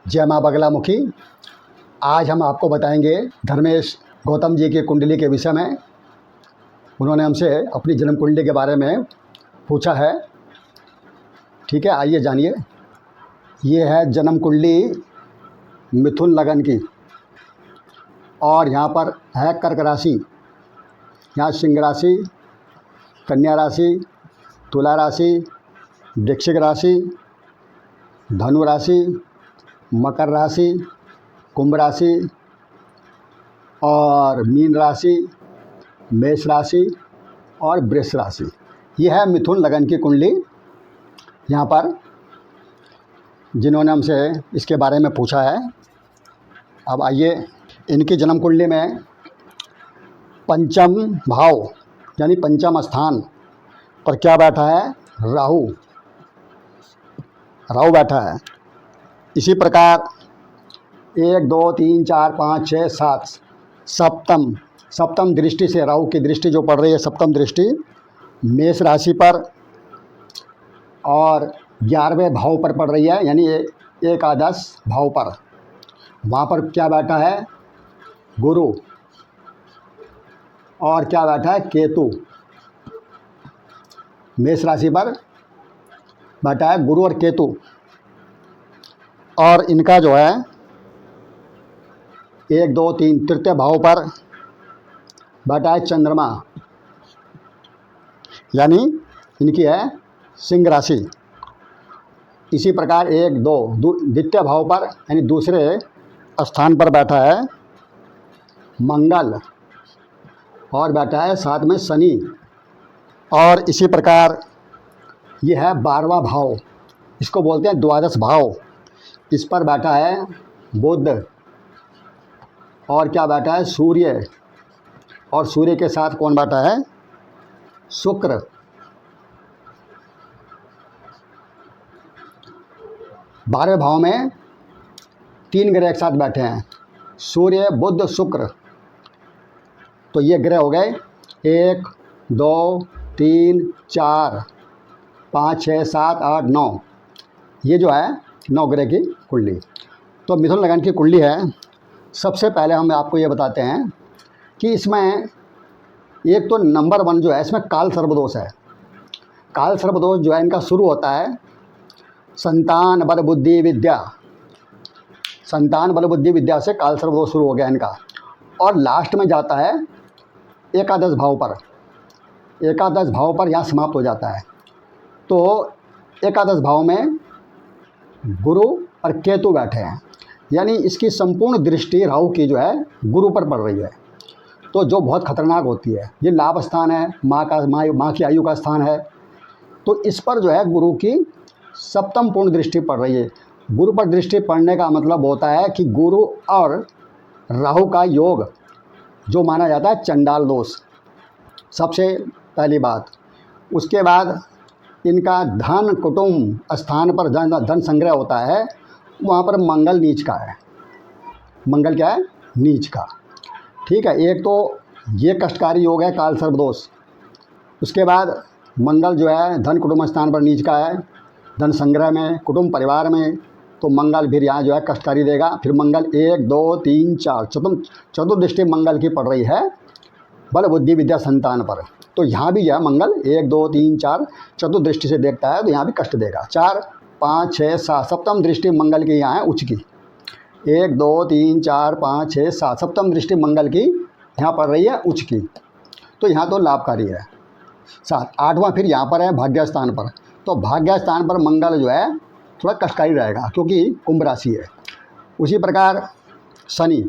जय माँ बगलामुखी। आज हम आपको बताएंगे धर्मेश गौतम जी की कुंडली के विषय में। उन्होंने हमसे अपनी जन्म कुंडली के बारे में पूछा है। ठीक है, आइए जानिए। ये है जन्म कुंडली मिथुन लगन की, और यहाँ पर है कर्क राशि, यहाँ सिंह राशि, कन्या राशि, तुला राशि, वृश्चिक राशि, धनु राशि, मकर राशि, कुंभ राशि और मीन राशि, मेष राशि और वृष राशि। यह है मिथुन लगन की कुंडली। यहाँ पर जिन्होंने हमसे इसके बारे में पूछा है, अब आइए। इनकी जन्म कुंडली में पंचम भाव यानी पंचम स्थान पर क्या बैठा है? राहु बैठा है। इसी प्रकार 1 2 3 4 5 6 7 सप्तम दृष्टि से, राहु की दृष्टि जो पड़ रही है सप्तम दृष्टि मेष राशि पर और 11वें भाव पर पड़ रही है, यानी एकादश भाव पर। वहाँ पर क्या बैठा है? गुरु। और क्या बैठा है? केतु। मेष राशि पर बैठा है गुरु और केतु। और इनका जो है 1 2 3 तृतीय भाव पर बैठा है चंद्रमा, यानी इनकी है सिंह राशि। इसी प्रकार 1 2 द्वितीय भाव पर यानी दूसरे स्थान पर बैठा है मंगल और बैठा है साथ में शनि। और इसी प्रकार ये है 12वां भाव, इसको बोलते हैं द्वादश भाव। इस पर बैठा है बुध और क्या बैठा है? सूर्य। और सूर्य के साथ कौन बैठा है? शुक्र। बारहवें भाव में 3 ग्रह एक साथ बैठे हैं, सूर्य बुध शुक्र। तो ये ग्रह हो गए 1 2 3 4 5 6 7 8 9। ये जो है 9 ग्रह की कुंडली। तो मिथुन लगन की कुंडली है। सबसे पहले हम आपको ये बताते हैं कि इसमें एक तो नंबर 1 जो है, इसमें काल सर्पदोष है। काल सर्पदोष जो है इनका शुरू होता है संतान बल बुद्धि विद्या। संतान बल बुद्धि विद्या से काल सर्पदोष शुरू हो गया इनका, और लास्ट में जाता है एकादश भाव पर। एकादश भाव पर यहाँ समाप्त हो जाता है। तो एकादश भाव में गुरु और केतु बैठे हैं, यानी इसकी संपूर्ण दृष्टि राहु की जो है गुरु पर पड़ रही है, तो जो बहुत खतरनाक होती है। ये लाभ स्थान है, माँ की आयु का स्थान है। तो इस पर जो है गुरु की सप्तम पूर्ण दृष्टि पड़ रही है। गुरु पर दृष्टि पड़ने का मतलब होता है कि गुरु और राहु का योग जो माना जाता है चंडाल दोष, सबसे पहली बात। उसके बाद इनका धन कुटुंब स्थान पर धन संग्रह होता है, वहाँ पर मंगल नीच का है। मंगल क्या है? नीच का। ठीक है, एक तो ये कष्टकारी योग है काल सर्पदोष। उसके बाद मंगल जो है धन कुटुंब स्थान पर नीच का है, धन संग्रह में, कुटुंब परिवार में। तो मंगल फिर यहाँ जो है कष्टकारी देगा। फिर मंगल 1 2 3 4 चतुर्दृष्टि मंगल की पड़ रही है बल बुद्धि विद्या संतान पर। तो यहाँ भी यह मंगल 1 2 3 4 चतुर्दृष्टि से देखता है, तो यहाँ भी कष्ट देगा। 4 5 6 7 सप्तम दृष्टि मंगल की यहाँ है उच्च की। 1 2 3 4 5 6 7 सप्तम दृष्टि मंगल की यहाँ पड़ रही है उच्च की, तो यहाँ तो लाभकारी है। 7 8वां फिर यहाँ पर है भाग्य स्थान पर। तो भाग्य स्थान पर मंगल जो है थोड़ा कष्टकारी रहेगा, क्योंकि कुंभ राशि है। उसी प्रकार शनि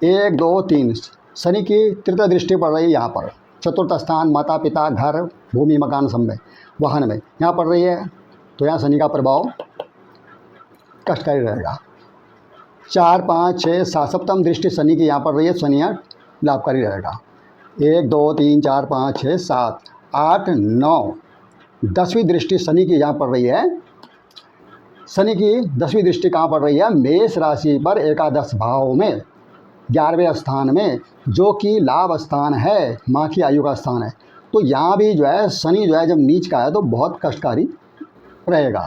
1 2 3 शनि की तृतीय दृष्टि पड़ रही है यहाँ पर, चतुर्थ स्थान, माता पिता, घर, भूमि, मकान, समय, वाहन में यहाँ पड़ रही है। तो यहाँ शनि का प्रभाव कष्टकारी रहेगा। 4 5 6 7 सप्तम दृष्टि शनि की यहाँ पड़ रही है, शनि यहाँ लाभकारी रहेगा। 1 2 3 4 5 6 7 8 9 10वीं दृष्टि शनि की यहाँ पड़ रही है। शनि की 10वीं दृष्टि कहाँ पड़ रही है? मेष राशि पर एकादश भाव में 11वें स्थान में, जो कि लाभ स्थान है, माँ की आयु का स्थान है। तो यहाँ भी जो है शनि जो है जब नीच का है तो बहुत कष्टकारी रहेगा।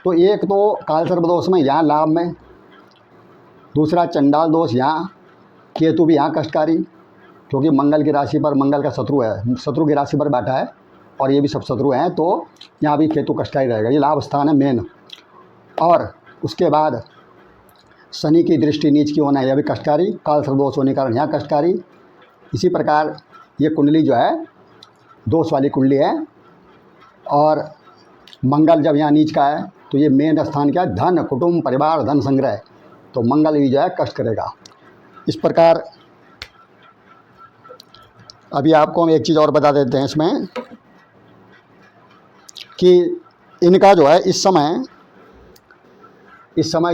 तो एक तो काल सर्पदोष में यहाँ लाभ में, दूसरा चंडाल दोष, यहाँ केतु भी यहाँ कष्टकारी, क्योंकि मंगल की राशि पर, मंगल का शत्रु है, शत्रु की राशि पर बैठा है और ये भी सब शत्रु हैं, तो यहाँ भी केतु कष्टकारी रहेगा। ये लाभ स्थान है मेन। और उसके बाद शनि की दृष्टि नीच की होना, यह भी कष्टकारी, काल सर्प दोष होने के कारण यहाँ कष्टकारी। इसी प्रकार ये कुंडली जो है दोष वाली कुंडली है। और मंगल जब यहाँ नीच का है तो ये मेन स्थान क्या है, धन, कुटुंब, परिवार, धन संग्रह, तो मंगल भी जो है कष्ट करेगा। इस प्रकार अभी आपको हम एक चीज़ और बता देते हैं इसमें कि इनका जो है इस समय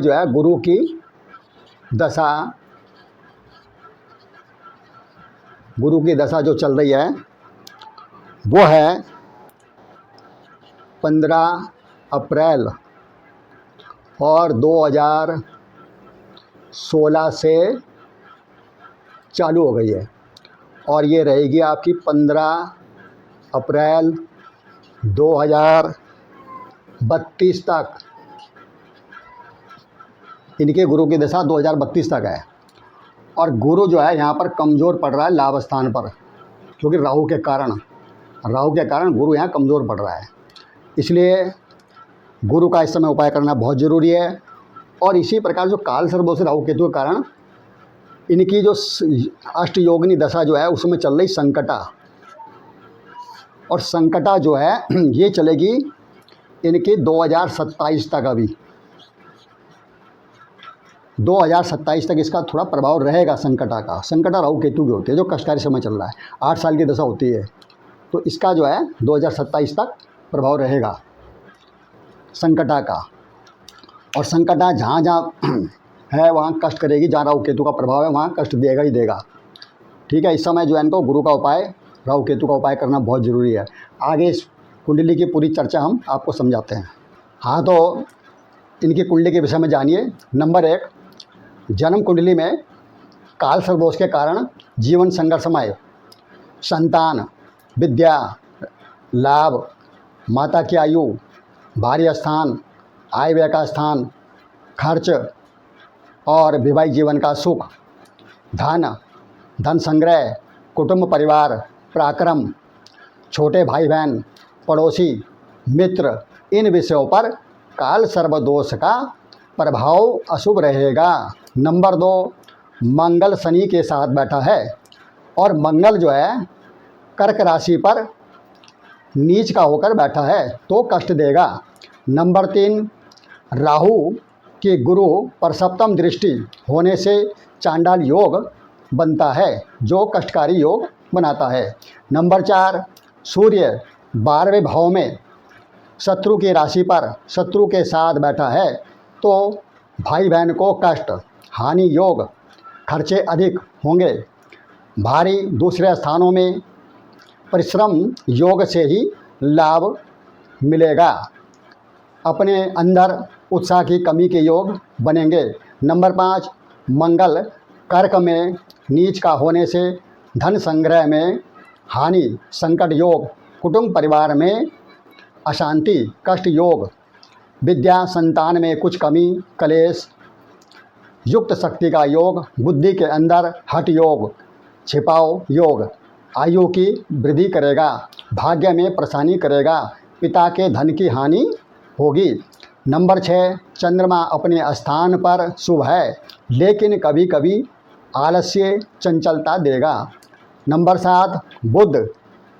जो है गुरु की दशा जो चल रही है वो है 15 अप्रैल और 2016 से चालू हो गई है और ये रहेगी आपकी 15 अप्रैल 2032 तक। इनके गुरु की दशा 2032 तक है। और गुरु जो है यहाँ पर कमज़ोर पड़ रहा है लाभ स्थान पर, क्योंकि राहु के कारण गुरु यहाँ कमज़ोर पड़ रहा है। इसलिए गुरु का इस समय उपाय करना बहुत ज़रूरी है। और इसी प्रकार जो काल सर्प दोष राहु केतु के कारण इनकी जो अष्टयोगिनी दशा जो है उसमें चल रही संकटा, और संकटा जो है ये चलेगी इनकी 2027 तक। अभी 2027 तक इसका थोड़ा प्रभाव रहेगा संकटा का। संकटा राहु केतु की होती है जो कष्टकारी समय चल रहा है, 8 साल की दशा होती है, तो इसका जो है 2027 तक प्रभाव रहेगा संकटा का। और संकटा जहाँ जहाँ है वहाँ कष्ट करेगी, जहाँ राहु केतु का प्रभाव है वहाँ कष्ट देगा ही देगा। ठीक है, इस समय जो है इनको गुरु का उपाय, राहु केतु का उपाय करना बहुत ज़रूरी है। आगे इस कुंडली की पूरी चर्चा हम आपको समझाते हैं। हाँ, तो इनकी कुंडली के विषय में जानिए। नंबर 1, जन्म कुंडली में काल सर्प दोष के कारण जीवन संघर्षमय, संतान, विद्या, लाभ, माता की आयु, भारी स्थान, आय व्यय का स्थान, खर्च और वैवाहिक जीवन का सुख, धन संग्रह, कुटुंब परिवार, पराक्रम, छोटे भाई बहन, पड़ोसी, मित्र, इन विषयों पर काल सर्प दोष का प्रभाव अशुभ रहेगा। नंबर 2, मंगल शनि के साथ बैठा है और मंगल जो है कर्क राशि पर नीच का होकर बैठा है तो कष्ट देगा। नंबर 3, राहु के गुरु पर सप्तम दृष्टि होने से चांडाल योग बनता है जो कष्टकारी योग बनाता है। नंबर 4, सूर्य 12वें भाव में शत्रु की राशि पर शत्रु के साथ बैठा है तो भाई बहन को कष्ट, हानि योग, खर्चे अधिक होंगे। भारी दूसरे स्थानों में परिश्रम योग से ही लाभ मिलेगा। अपने अंदर उत्साह की कमी के योग बनेंगे। नंबर 5, मंगल कर्क में नीच का होने से धन संग्रह में हानि, संकट योग, कुटुंब परिवार में अशांति, कष्ट योग, विद्या संतान में कुछ कमी, कलेश, युक्त शक्ति का योग, बुद्धि के अंदर हठ योग, छिपाव योग, आयु की वृद्धि करेगा, भाग्य में परेशानी करेगा, पिता के धन की हानि होगी। नंबर 6, चंद्रमा अपने स्थान पर शुभ है लेकिन कभी कभी आलस्य चंचलता देगा। नंबर 7, बुध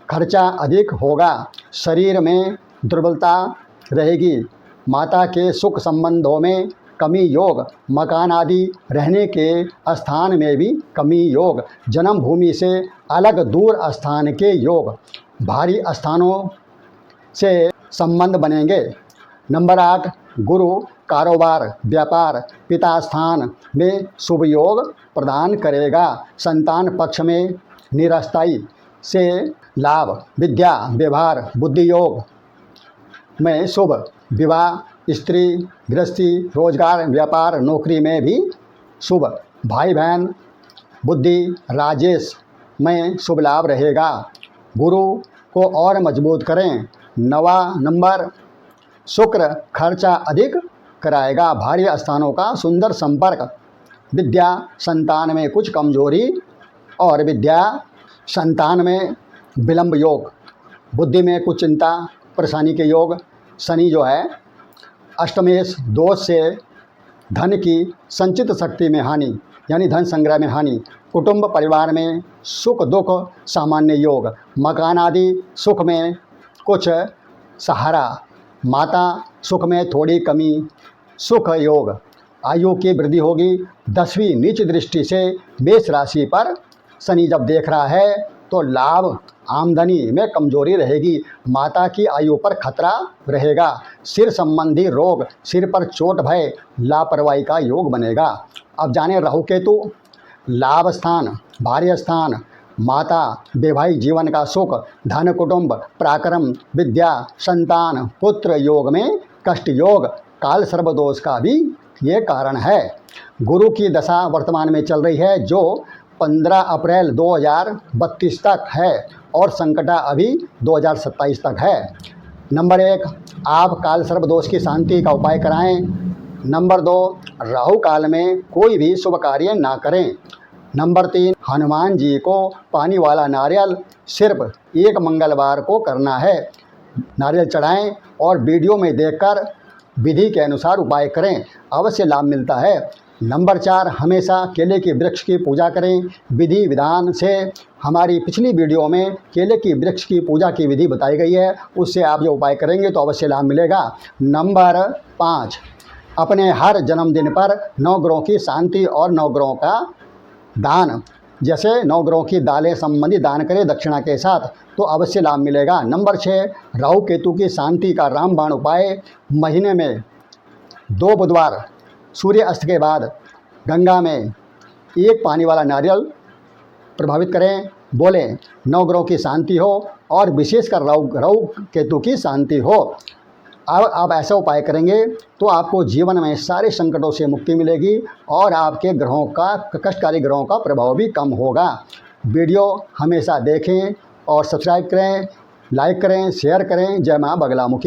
खर्चा अधिक होगा, शरीर में दुर्बलता रहेगी, माता के सुख संबंधों में कमी योग, मकान आदि रहने के स्थान में भी कमी योग, जन्म भूमि से अलग दूर स्थान के योग, भारी स्थानों से संबंध बनेंगे। नंबर 8, गुरु कारोबार, व्यापार, पिता स्थान में शुभ योग प्रदान करेगा, संतान पक्ष में निरस्थायी से लाभ, विद्या, व्यवहार, बुद्धि योग में शुभ, विवाह, स्त्री, गृहस्थी, रोजगार, व्यापार, नौकरी में भी शुभ, भाई बहन, बुद्धि, राजेश में शुभ लाभ रहेगा। गुरु को और मजबूत करें। 9वां नंबर, शुक्र खर्चा अधिक कराएगा, भारी स्थानों का सुंदर संपर्क, विद्या संतान में कुछ कमजोरी और विद्या संतान में विलंब योग, बुद्धि में कुछ चिंता परेशानी के योग। शनि जो है अष्टमेश दोष से धन की संचित शक्ति में हानि यानी धन संग्रह में हानि। कुटुंब परिवार में सुख दुख सामान्य योग, मकान आदि सुख में कुछ सहारा, माता सुख में थोड़ी कमी, सुख योग। आयु की वृद्धि होगी। 10वीं नीच दृष्टि से मेष राशि पर शनि जब देख रहा है तो लाभ आमदनी में कमजोरी रहेगी, माता की आयु पर खतरा रहेगा। सिर संबंधी रोग, सिर पर चोट भय, लापरवाही का योग बनेगा। अब जाने राहु केतु लाभ स्थान, भार्य स्थान, माता, वैवाहिक जीवन का सुख, धन, कुटुंब, पराक्रम, विद्या, संतान, पुत्र योग में कष्ट योग, काल सर्वदोष का भी ये कारण है। गुरु की दशा वर्तमान में चल रही है जो 15 अप्रैल 2032 तक है और संकटा अभी 2027 तक है। नंबर 1, आप काल सर्वदोष की शांति का उपाय कराएं। नंबर 2, राहु काल में कोई भी शुभ कार्य ना करें। नंबर 3, हनुमान जी को पानी वाला नारियल सिर्फ एक मंगलवार को करना है, नारियल चढ़ाएं और वीडियो में देखकर विधि के अनुसार उपाय करें, अवश्य लाभ मिलता है। नंबर 4, हमेशा केले के वृक्ष की पूजा करें। विधि विधान से हमारी पिछली वीडियो में केले की वृक्ष की पूजा की विधि बताई गई है, उससे आप जो उपाय करेंगे तो अवश्य लाभ मिलेगा। नंबर 5, अपने हर जन्मदिन पर 9 ग्रहों की शांति और 9 ग्रहों का दान, जैसे 9 ग्रहों की दालें संबंधी दान करें दक्षिणा के साथ तो अवश्य लाभ मिलेगा। नंबर 6, राहु केतु की शांति का रामबाण उपाय, महीने में 2 बुधवार सूर्य अस्त के बाद गंगा में एक पानी वाला नारियल प्रभावित करें, बोलें 9 ग्रहों की शांति हो और विशेषकर राहु केतु की शांति हो। अब आप ऐसा उपाय करेंगे तो आपको जीवन में सारे संकटों से मुक्ति मिलेगी और आपके ग्रहों का कष्टकारी ग्रहों का प्रभाव भी कम होगा। वीडियो हमेशा देखें और सब्सक्राइब करें, लाइक करें, शेयर करें। जय मां बगलामुखी।